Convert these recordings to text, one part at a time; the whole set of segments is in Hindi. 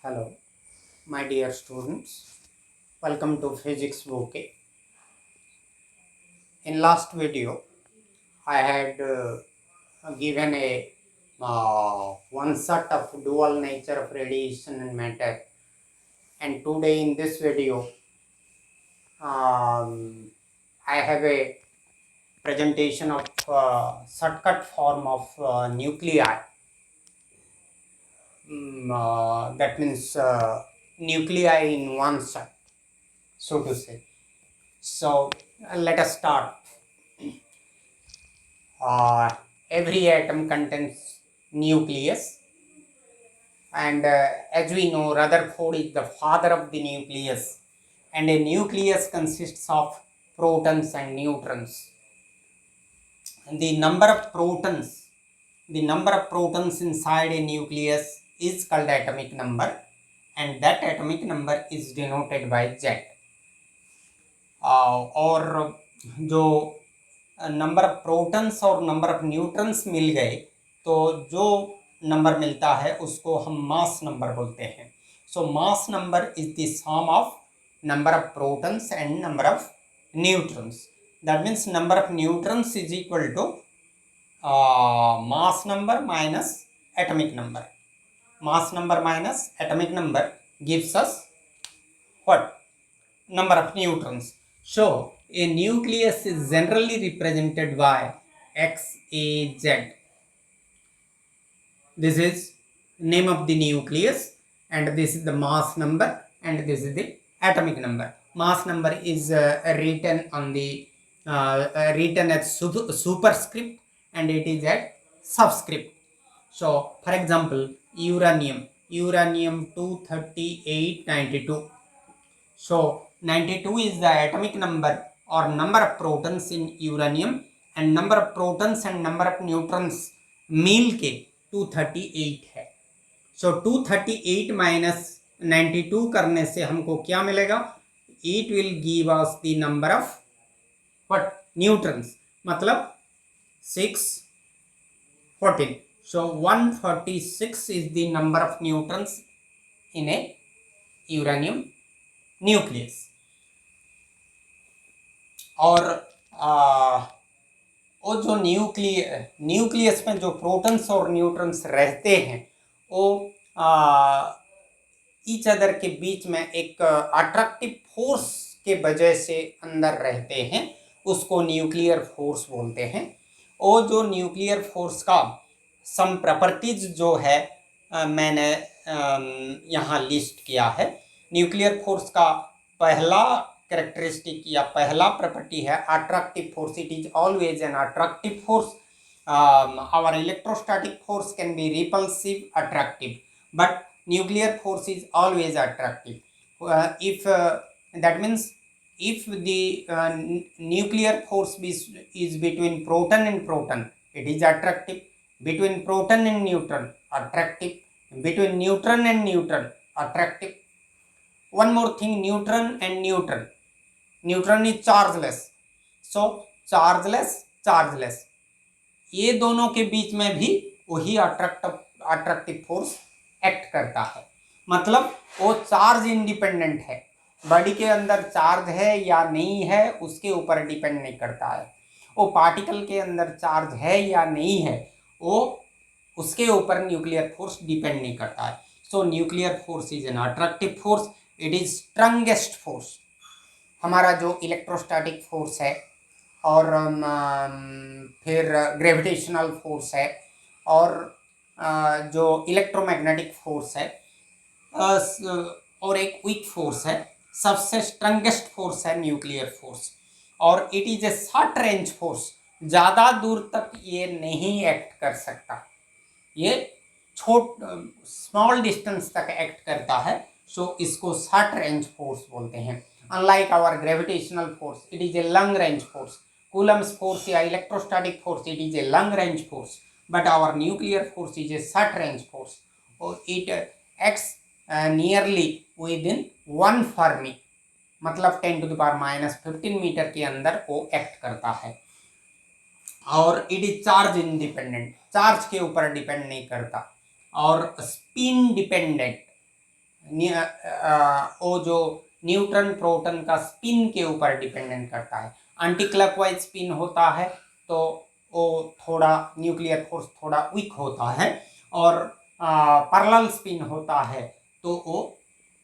Hello, my dear students. Welcome to Physics Bouquet. In last video, I had given a one set of dual nature of radiation and matter, and today in this video, I have a presentation of shortcut form of nuclei. That means nuclei in one set, so to say. So let us start. Every atom contains nucleus, and as we know, Rutherford is the father of the nucleus, and a nucleus consists of protons and neutrons. And the number of protons inside a nucleus is called atomic number, and that atomic number is denoted by Z. और जो नंबर ऑफ प्रोटॉन्स और नंबर ऑफ न्यूट्रॉन्स मिल गए तो जो नंबर मिलता है उसको हम मास नंबर बोलते हैं. So mass number is the sum of number of protons and number of neutrons. That means number of neutrons is equal to mass number minus atomic number. Mass number minus atomic number gives us what? Number of neutrons. So a nucleus is generally represented by XAZ. This is name of the nucleus, and this is the mass number, and this is the atomic number. Mass number is written on the written as superscript, and it is at subscript. So for example, uranium 23892. So 92 is the atomic number or number of protons in uranium, and number of protons and number of neutrons मिल के 238 है. सो 238 माइनस 92 करने से हमको क्या मिलेगा? It will give us the number of what? Neutrons, मतलब 614. सो 146 is the number of neutrons in A uranium nucleus. और वो जो न्यूक्लियस में जो प्रोटॉन्स और न्यूट्रॉन्स रहते हैं वो ईच अदर के बीच में एक अट्रैक्टिव फोर्स के वजह से अंदर रहते हैं, उसको न्यूक्लियर फोर्स बोलते हैं. वो जो न्यूक्लियर फोर्स का सम प्रॉपर्टीज जो है मैंने यहाँ लिस्ट किया है. न्यूक्लियर फोर्स का पहला कैरेक्टरिस्टिक या पहला प्रॉपर्टी है attractive force. It is always an attractive force. Our electrostatic force can be repulsive, attractive, but nuclear force is always attractive. If that means if the nuclear force is between proton and proton, it is attractive. Between proton and neutron, attractive. Between neutron and neutron, attractive. One more thing, neutron and neutron. Neutron is chargeless. So chargeless. ये दोनों के बीच में भी वही अट्रैक्टिव फोर्स एक्ट करता है. मतलब वो चार्ज इंडिपेंडेंट है. बॉडी के अंदर चार्ज है या नहीं है उसके ऊपर डिपेंड नहीं करता है. वो पार्टिकल के अंदर चार्ज है या नहीं है वो उसके ऊपर न्यूक्लियर फोर्स डिपेंड नहीं करता है. सो nuclear force is an attractive force. It is strongest force. हमारा जो इलेक्ट्रोस्टैटिक फोर्स है और फिर ग्रेविटेशनल फोर्स है और जो इलेक्ट्रोमैग्नेटिक फोर्स है और एक वीक फोर्स है, सबसे स्ट्रॉन्गेस्ट फोर्स है न्यूक्लियर फोर्स. और it is A short range force. ज़्यादा दूर तक ये नहीं एक्ट कर सकता, ये स्मॉल डिस्टेंस तक एक्ट करता है. सो इसको शॉर्ट रेंज फोर्स बोलते हैं. Unlike our gravitational force, it is a long range force. Coulomb's force या electrostatic force, it is a long range force. But our nuclear force is a short range force. It acts nearly within 1 Fermi, मतलब 10⁻⁻15 मीटर के अंदर वो एक्ट करता है. और it is charge independent, charge के ऊपर डिपेंड नहीं करता. और स्पिन डिपेंडेंट, वो जो न्यूट्रॉन प्रोटॉन का स्पिन के ऊपर डिपेंडेंट करता है। एंटी क्लॉकवाइज स्पिन होता है तो वो थोड़ा न्यूक्लियर फोर्स थोड़ा वीक होता है, और पैरेलल स्पिन होता है तो वो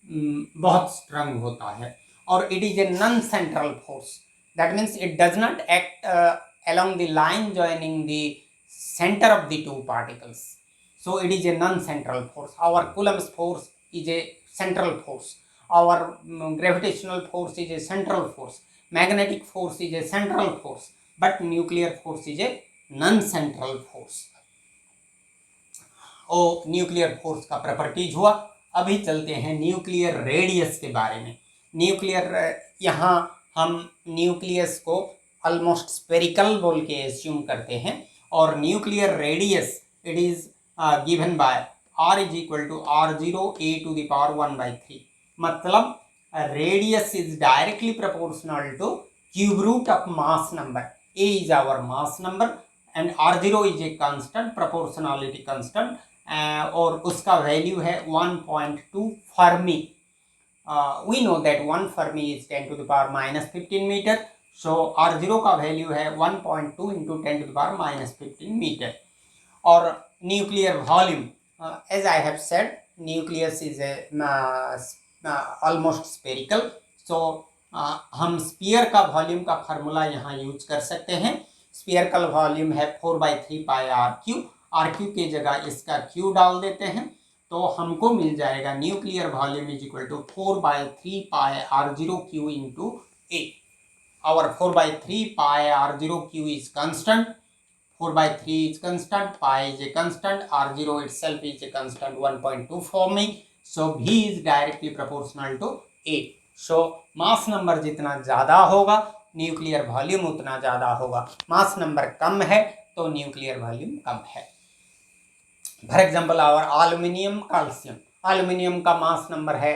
बहुत स्ट्रांग होता है। और it is a non central force, that means it does not act along the line joining the center of the two particles. So it is a non-central force. Our Coulomb's force is a central force. Our gravitational force is a central force. Magnetic force is a central force. But nuclear force is a non-central force. और न्यूक्लियर फोर्स का प्रॉपर्टीज हुआ। अभी चलते हैं न्यूक्लियर रेडियस के बारे में। न्यूक्लियर, यहाँ हम न्यूक्लियस को ऑलमोस्ट स्पेरिकल बोल के एज्यूम करते हैं, और nuclear radius it is given by r is equal to r0 a to the power 1/3। मतलब radius is directly proportional to cube root of mass number. a is our mass number and r0 is a constant, proportionality constant, और उसका वैल्यू है 1.2 fermi. We know that 1 fermi is 10 to the power -15 metre, so r0 का वैल्यू है 1.2 into 10 to the power -15 metre. और nuclear volume, as I have said, nucleus is almost spherical, so हम स्फीयर का वॉल्यूम का फार्मूला यहाँ यूज कर सकते हैं। स्फीयर का वॉल्यूम है 4/3 पाई r क्यू के जगह इसका क्यू डाल देते हैं तो हमको मिल जाएगा nuclear volume is equal to 4/3 pi r0 cube into a। our 4/3 pi r0 q is constant, 4/3 is constant, pi is a constant, r0 itself is a constant 1.2 forming, so v is directly proportional to a। so mass number जितना ज़्यादा होगा न्यूक्लियर वॉल्यूम उतना ज़्यादा होगा। मास नंबर कम है तो न्यूक्लियर वॉल्यूम कम है। For example our aluminium calcium, aluminium का मास नंबर है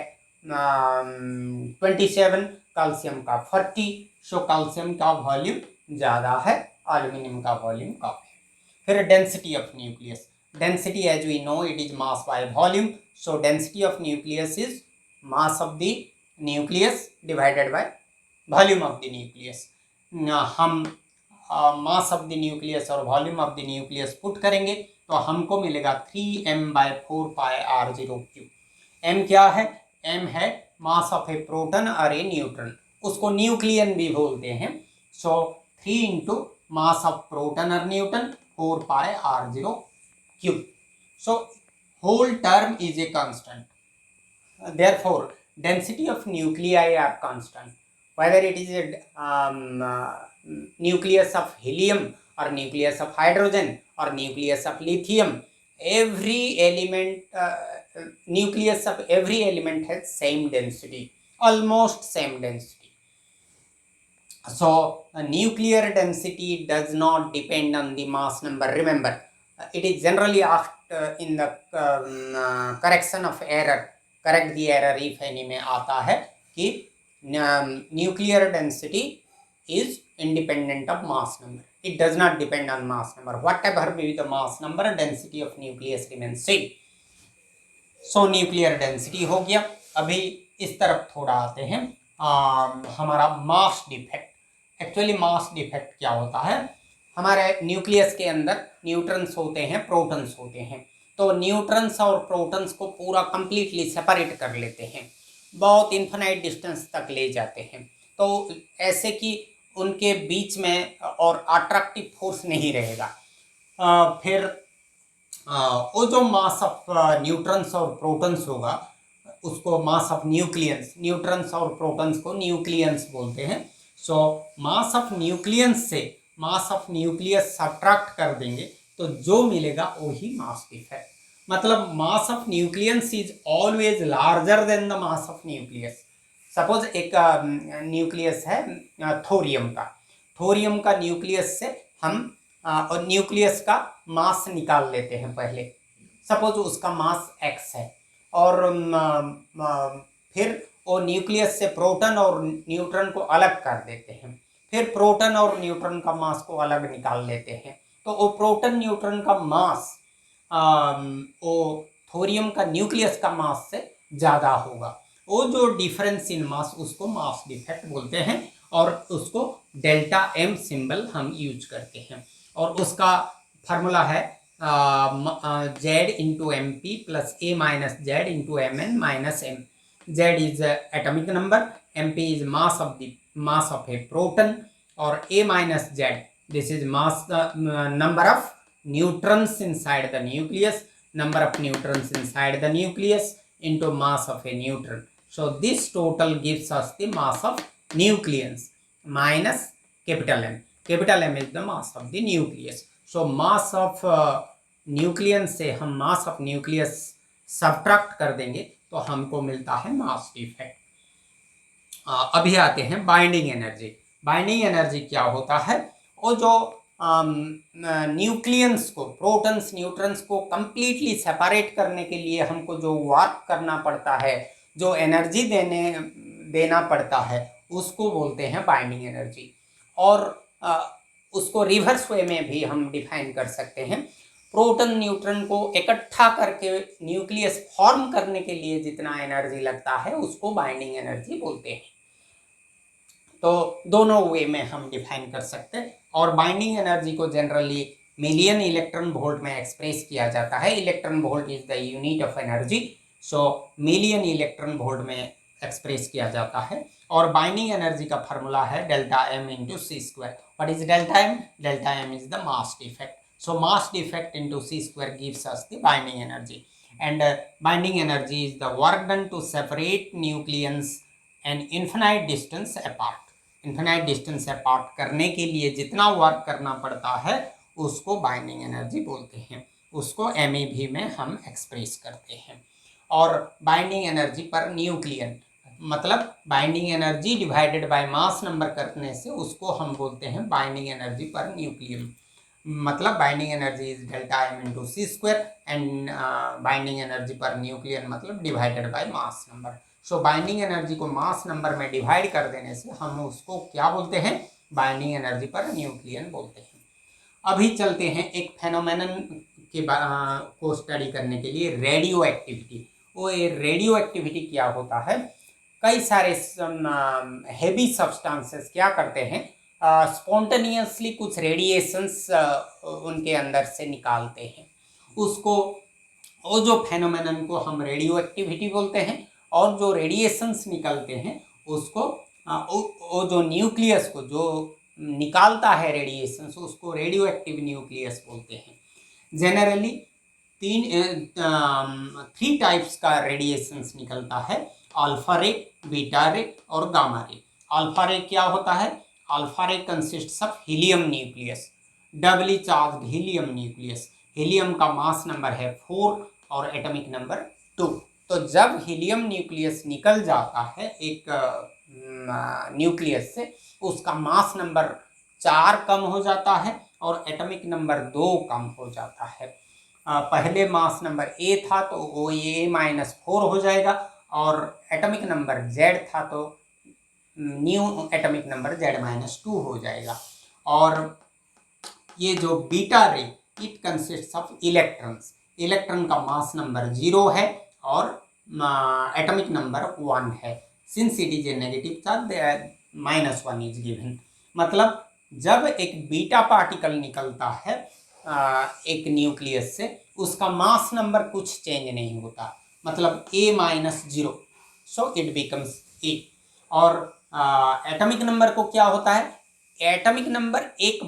27, कैल्शियम का 40, सो कैल्शियम का वॉल्यूम ज़्यादा है, एल्यूमिनियम का वॉल्यूम कम है। फिर density of nucleus, density as we know it is mass by volume, so density of nucleus is mass of the nucleus divided by volume of the nucleus. हम मास ऑफ द न्यूक्लियस और volume of the nucleus put करेंगे तो हमको मिलेगा 3m/4 पाई r0 क्यू। m क्या है? m है मास ऑफ ए प्रोटॉन और ए न्यूट्रॉन, उसको न्यूक्लियन भी बोलते हैं। So 3 into mass of proton और neutron 4 pi r0 cube. So whole term is a constant, therefore density of nuclei are constant, whether it is a nucleus of helium or nucleus of hydrogen or nucleus of lithium, every element nucleus of every element has same density, almost same density. So nuclear density does not depend on the mass number. Remember, it is generally asked in the correction of error, correct the error if any में आता है कि nuclear density is independent of mass number. It does not depend on mass number. Whatever be the mass number, density of nucleus remains same. So nuclear density हो गया। अभी इस तरफ थोड़ा आते हैं, हमारा mass defect. Actually mass defect क्या होता है? हमारे न्यूक्लियस के अंदर न्यूट्रॉन्स होते हैं, प्रोटॉन्स होते हैं, तो न्यूट्रॉन्स और प्रोटॉन्स को पूरा कंप्लीटली सेपरेट कर लेते हैं, बहुत इन्फिनाइट डिस्टेंस तक ले जाते हैं, तो ऐसे कि उनके बीच में और अट्रैक्टिव फोर्स नहीं रहेगा। फिर वो जो मास ऑफ न्यूट्रॉन्स और प्रोटॉन्स होगा उसको मास ऑफ न्यूक्लियंस, न्यूट्रॉन्स और प्रोटॉन्स को न्यूक्लियंस बोलते हैं। सो मास ऑफ न्यूक्लियंस से मास ऑफ न्यूक्लियस सब्ट्रैक्ट कर देंगे तो जो मिलेगा वही मास डिफेक्ट। मतलब mass of nucleus is always larger than the mass of nucleus. Suppose एक न्यूक्लियस है थोरियम का, थोरियम का न्यूक्लियस से हम न्यूक्लियस का मास निकाल लेते हैं पहले। सपोज उसका मास x है और फिर वो न्यूक्लियस से प्रोटॉन और न्यूट्रॉन को अलग कर देते हैं, फिर प्रोटॉन और न्यूट्रॉन का मास को अलग निकाल लेते हैं, तो वो प्रोटॉन न्यूट्रॉन का मास वो थोरियम का न्यूक्लियस का मास से ज़्यादा होगा। वो जो डिफरेंस इन मास उसको मास डिफेक्ट बोलते हैं और उसको डेल्टा एम सिंबल हम यूज करते हैं। और उसका फार्मूला है Z into M P plus A minus Z into M N minus M. Z is atomic number, M P is mass of a proton और A minus Z this is mass number of neutrons inside the nucleus, number of neutrons inside the nucleus into mass of a neutron. So this total gives us the mass of nucleons minus capital M. Capital M is the mass of the nucleus. So mass of nucleon से हम mass of nucleus subtract कर देंगे तो हमको मिलता है mass defect। अभी आते हैं बाइंडिंग एनर्जी। बाइंडिंग एनर्जी क्या होता है? वो जो न्यूक्लियंस को, प्रोटॉन्स न्यूट्रॉन्स को कंप्लीटली सेपरेट करने के लिए हमको जो वर्क करना पड़ता है, जो एनर्जी देना पड़ता है, उसको बोलते हैं बाइंडिंग एनर्जी। और उसको रिवर्स वे में भी हम डिफाइन कर सकते हैं। प्रोटॉन न्यूट्रॉन को इकट्ठा करके न्यूक्लियस फॉर्म करने के लिए जितना एनर्जी लगता है उसको बाइंडिंग एनर्जी बोलते हैं। तो दोनों वे में हम डिफाइन कर सकते हैं। और बाइंडिंग एनर्जी को जनरली मिलियन इलेक्ट्रॉन वोल्ट में एक्सप्रेस किया जाता है। Electron volt is the unit of energy, so million electron volt में एक्सप्रेस किया जाता है। और बाइंडिंग एनर्जी का फार्मूला है delta M into C square. What is delta M? Delta M is the mass defect. So mass defect into C square gives us the binding energy. And binding energy is the work done to separate nucleons an infinite distance apart. Infinite distance apart करने के लिए जितना वर्क करना पड़ता है उसको बाइंडिंग एनर्जी बोलते हैं। उसको MeV में हम एक्सप्रेस करते हैं। और बाइंडिंग एनर्जी पर न्यूक्लियन मतलब binding energy divided by mass number करने से उसको हम बोलते हैं बाइंडिंग एनर्जी पर न्यूक्लियन। मतलब binding energy is delta M into C square and binding energy per nucleon मतलब divided by mass number. So binding energy को मास नंबर में डिवाइड कर देने से हम उसको क्या बोलते हैं? बाइंडिंग एनर्जी पर न्यूक्लियन बोलते हैं। अभी चलते हैं एक फेनोमेनन के को स्टडी करने के लिए, रेडियो एक्टिविटी। वो ये रेडियो एक्टिविटी क्या होता है? कई सारे हेवी सब्सटेंसेस क्या करते हैं, स्पॉन्टेनियसली कुछ रेडिएशंस उनके अंदर से निकालते हैं। उसको वो जो फेनोमेनन को हम रेडियो एक्टिविटी बोलते हैं। और जो रेडिएशंस निकलते हैं उसको वो जो न्यूक्लियस को जो निकालता है रेडिएशंस उसको रेडियो एक्टिव न्यूक्लियस बोलते हैं। जनरली 3 टाइप्स का रेडिएशंस निकलता है, अल्फा रे, बीटा रे और गामा रे। अल्फा रे क्या होता है? Alpha ray consists of helium nucleus, doubly charged helium nucleus. Helium का मास नंबर है 4 और एटॉमिक नंबर 2। तो जब हीलियम न्यूक्लियस निकल जाता है एक न्यूक्लियस से, उसका मास नंबर 4 कम हो जाता है और एटॉमिक नंबर 2 कम हो जाता है। पहले मास नंबर A था तो वो A-4 हो जाएगा और एटॉमिक नंबर Z था तो न्यू एटॉमिक नंबर Z-2 हो जाएगा। और ये जो बीटा रे it consists of electrons. Electron का मास नंबर 0 है और एटॉमिक नंबर 1 है। Since it is A negative charge -1 is given. मतलब जब एक बीटा पार्टिकल निकलता है एक न्यूक्लियस से, उसका मास नंबर कुछ चेंज नहीं होता, मतलब A-0, so it becomes A। और एटॉमिक नंबर को क्या होता है? एटॉमिक नंबर एक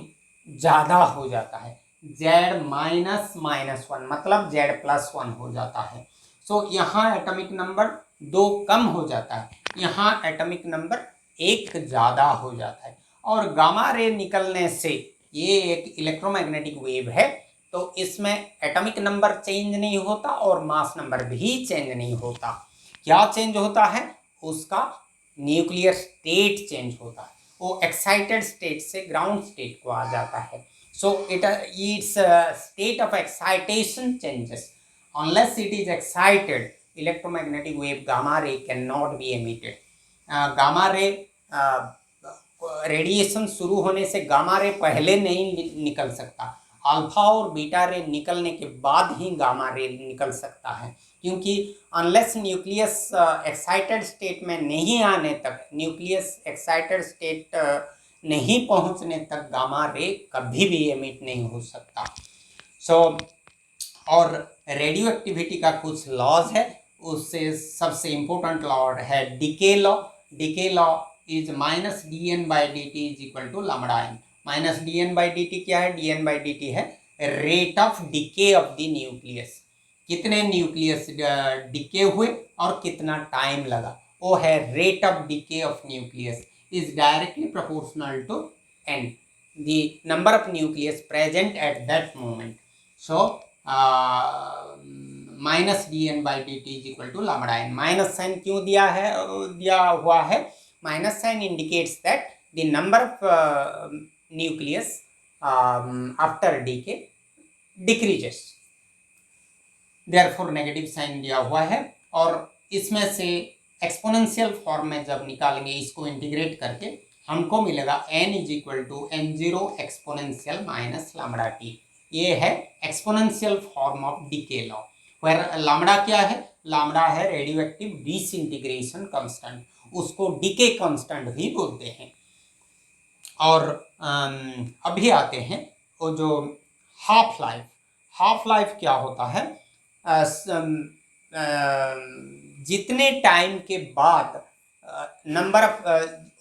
ज़्यादा हो जाता है, Z-1 मतलब Z+1 हो जाता है। सो यहाँ एटॉमिक नंबर 2 कम हो जाता है, यहाँ एटॉमिक नंबर 1 ज़्यादा हो जाता है। और गामा रे निकलने से, ये एक इलेक्ट्रोमैग्नेटिक वेव है, तो इसमें एटॉमिक नंबर चेंज नहीं होता और मास नंबर भी चेंज नहीं होता। क्या चेंज होता है? उसका न्यूक्लियर स्टेट चेंज होता है। वो एक्साइटेड स्टेट से ग्राउंड स्टेट को आ जाता है। So it's state of excitation changes. Unless it is excited, electromagnetic wave gamma ray cannot be emitted. Gamma ray radiation शुरू होने से गामा रे पहले नहीं निकल सकता। अल्फा और बीटा रे निकलने के बाद ही गामा रे निकल सकता है, क्योंकि अनलेस न्यूक्लियस एक्साइटेड स्टेट में नहीं आने तक, न्यूक्लियस एक्साइटेड स्टेट नहीं पहुंचने तक गामा रे कभी भी एमिट नहीं हो सकता। और रेडियो एक्टिविटी का कुछ लॉज है, उससे सबसे इम्पोर्टेंट लॉ है decay law. Decay law is minus D N by D T is equal to lambda N. Minus D N by D T क्या है? D N by D T है rate of decay of the nucleus, कितने न्यूक्लियस डिके हुए और कितना टाइम लगा, वो है rate of decay of nucleus is directly proportional to N, the number of nucleus present at that moment. So minus D N by D T is equal to lambda N. Minus sign क्यों दिया हुआ है? Minus sign indicates that the number of nucleus after decay decreases, therefore negative sign दिया हुआ है। और इसमें से एक्सपोनेंशियल फॉर्म में जब निकालेंगे, इसको इंटीग्रेट करके हमको मिलेगा n is equal to n0 exponential minus lambda T. ये है exponential form of decay law, where lambda क्या है? लैम्डा है रेडियो एक्टिव डिसइंटीग्रेशन कांस्टेंट, उसको डीके कांस्टेंट भी बोलते हैं। और अभी आते हैं वो जो हाफ लाइफ। हाफ लाइफ क्या होता है? जितने टाइम के बाद नंबर ऑफ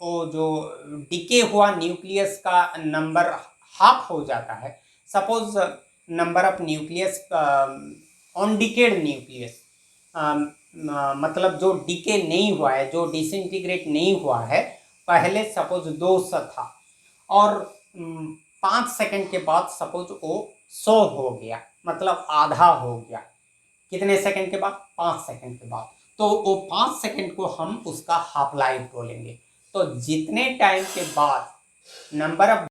वो जो डिके हुआ न्यूक्लियस का नंबर हाफ हो जाता है, suppose number of nucleus on decade nucleus, मतलब जो डिके नहीं हुआ है, जो डिसइंटीग्रेट नहीं हुआ है, पहले सपोज 200 था और 5 सेकंड के बाद सपोज वो 100 हो गया, मतलब आधा हो गया। कितने सेकंड के बाद? 5 सेकंड के बाद। तो वो 5 सेकंड को हम उसका हाफ लाइफ बोलेंगे। तो जितने टाइम के बाद नंबर ऑफ